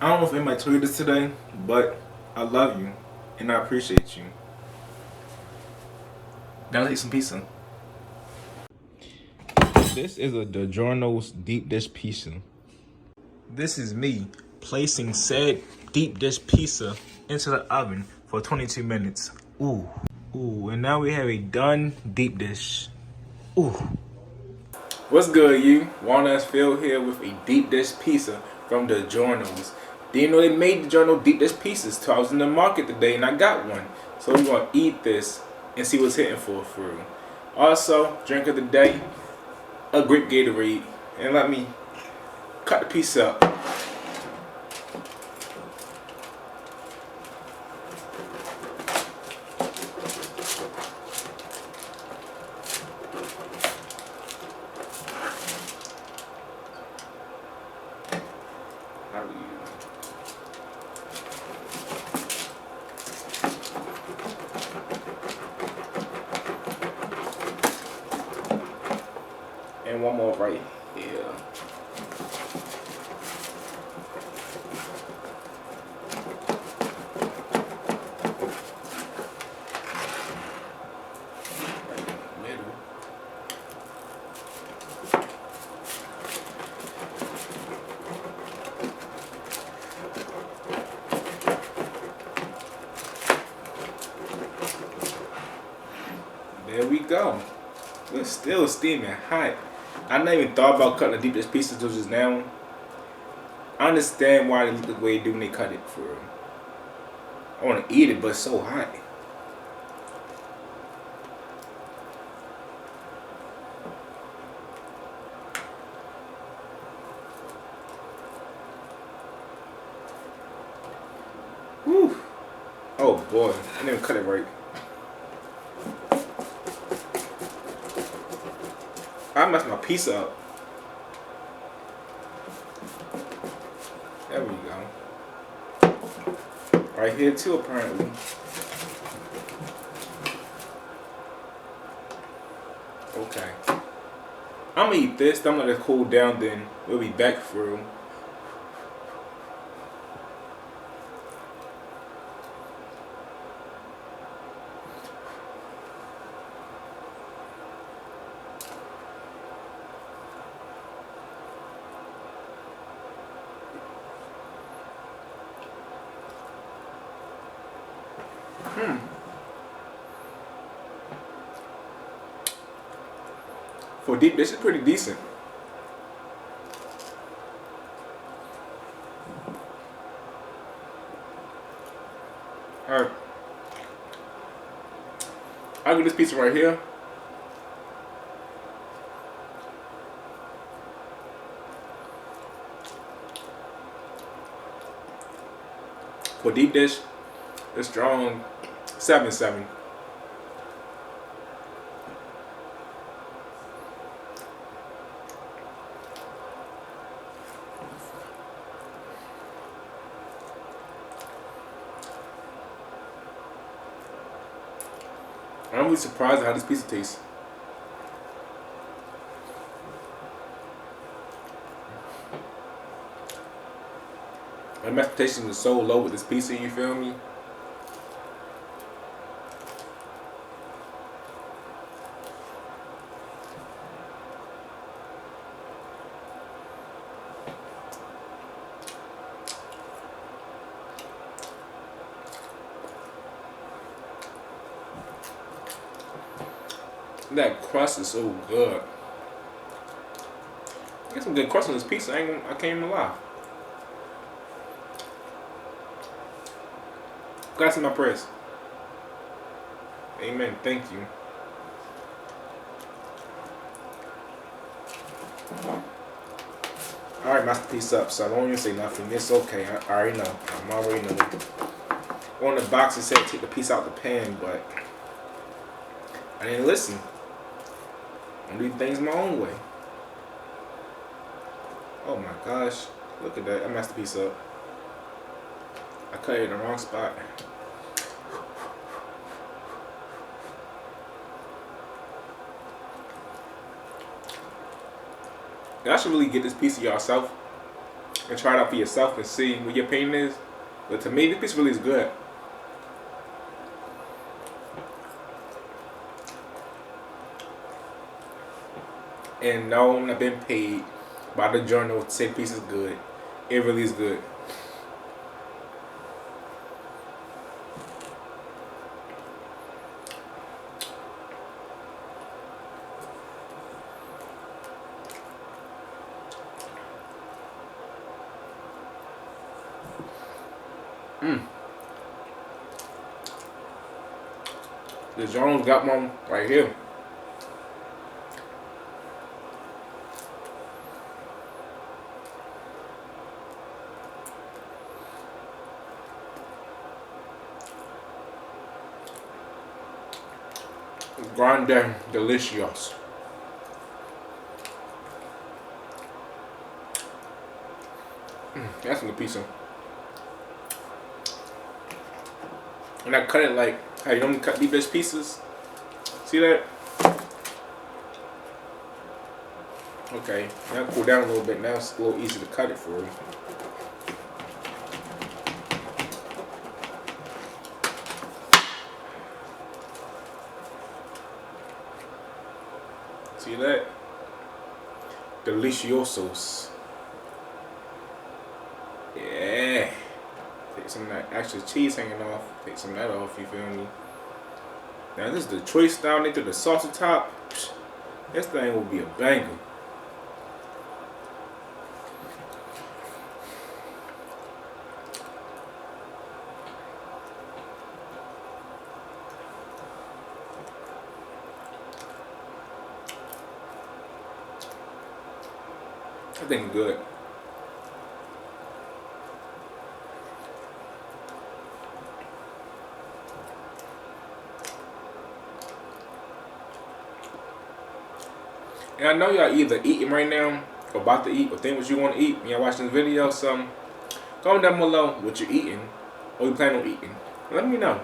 I don't know if anybody told you this today, but I love you and I appreciate you. Now let's eat some pizza. This is a Digiorno's deep dish pizza. This is me placing said deep dish pizza into the oven for 22 minutes. Ooh. Ooh, and now we have a done deep dish. Ooh. What's good, you? Walnuts filled here with a deep dish pizza from Digiorno's. Didn't know they made Digiorno deep dish pizzas till I was in the market today and I got one. So we're gonna eat this and see what's hitting for through. Also, drink of the day, a grape Gatorade. And let me cut the pizza up. How do you? And one more right here. Right in the middle. There we go. It's still steaming hot. I never even thought about cutting the deep dish pieces till just now. I understand why they look the way they do when they cut it for real. I want to eat it, but it's so hot. Whew. Oh boy, I didn't even cut it right. I messed my pizza up. There we go. Right here too, apparently. Okay. I'm gonna eat this. I'm gonna cool down. Then we'll be back through. For deep, this is pretty decent. Alright. I'll get this pizza right here. For deep dish, it's strong 7-7. I'm really surprised at how this pizza tastes. My expectations was so low with this pizza, you feel me? That crust is so good. Get some good crust on this pizza. I can't even lie. God's in my prayers. Amen. Thank you. Alright, masterpiece up, so I don't even say nothing. It's okay. I already know. I'm already know. On the box it said take the piece out the pan, but I didn't listen. I do things my own way. Oh my gosh. Look at that. I messed the piece up. I cut it in the wrong spot. Y'all should really get this pizza yourself and try it out for yourself and see what your opinion is. But to me, this piece really is good. And no, I'm not being paid by Digiorno to say the piece is good. It really is good. Digiorno's got one right here. Grande delicious. That's a good pizza. And I cut it like how you normally cut deep dish pieces. See that? Okay, now cool down a little bit. Now it's a little easier to cut it for you. See that? Deliciosos. Yeah. Take some of that extra cheese hanging off. Take some of that off, you feel me? Now this is the Detroit style. They do the salsa top. This thing will be a banger. I think it's good. And I know y'all either eating right now, or about to eat, or think what you want to eat when y'all watching this video. So comment down below what you're eating, or you plan on eating. Let me know.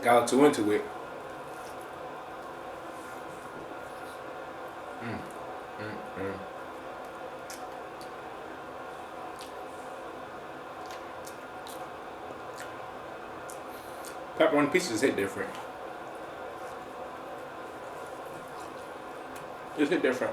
Got too into it. Pepperoni pieces hit different. Just hit different.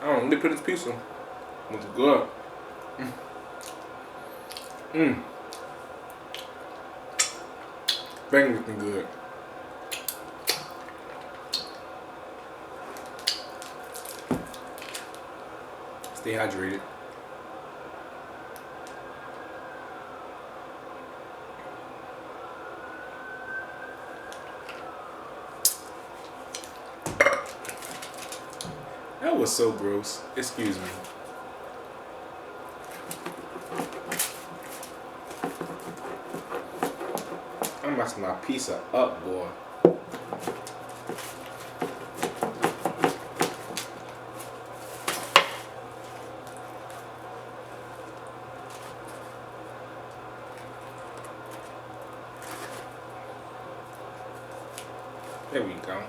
I don't know, let me put this pizza. It's good. Bang looking good. Stay hydrated. That was so gross. Excuse me. I'm messing my pizza up, boy. There we go.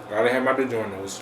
Gotta have my Digiornos.